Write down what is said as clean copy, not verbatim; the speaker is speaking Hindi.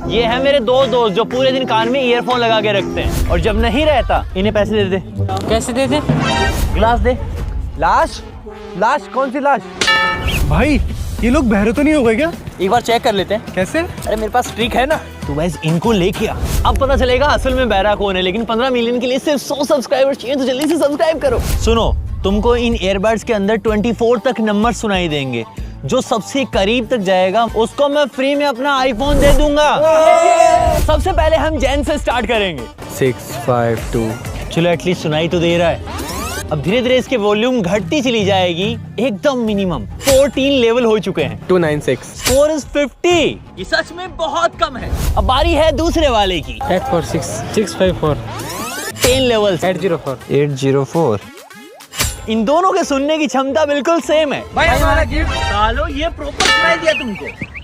ये है मेरे दो दोस्त जो पूरे दिन कान में ईयरफोन लगा के रखते हैं और जब नहीं रहता इन्हें पैसे दे दे। कैसे दे दे? ग्लास दे। लाश? लाश? कौन सी लाश? भाई ये लोग बहरे तो नहीं हो गए क्या? एक बार चेक कर लेते हैं। कैसे? अरे मेरे पास ट्रिक है ना। तो वैस इनको लेके आ, अब पता चलेगा असल में बहरा कौन है। लेकिन 15 मिलियन के लिए सिर्फ 100 सब्सक्राइबर चाहिए, तो जल्दी से सब्सक्राइब करो। सुनो, तुमको इन ईयरबड्स के अंदर 24 तक नंबर सुनाई देंगे। जो सबसे करीब तक जाएगा उसको मैं फ्री में अपना आईफोन दे दूंगा। सबसे पहले हम जैन से स्टार्ट करेंगे। 652। चलो एटलीस्ट सुनाई तो दे रहा है। अब धीरे धीरे इसके वॉल्यूम घटती चली जाएगी, एकदम मिनिमम 14 लेवल हो चुके हैं। 296। Score is 50। ये सच में बहुत कम है। अब बारी है दूसरे वाले की। 846 654 10 लेवल्स 804 804। इन दोनों के सुनने की क्षमता बिल्कुल सेम है। भाई हमारा गिफ्ट। सालो ये प्रॉपर सुनाई दिया तुमको।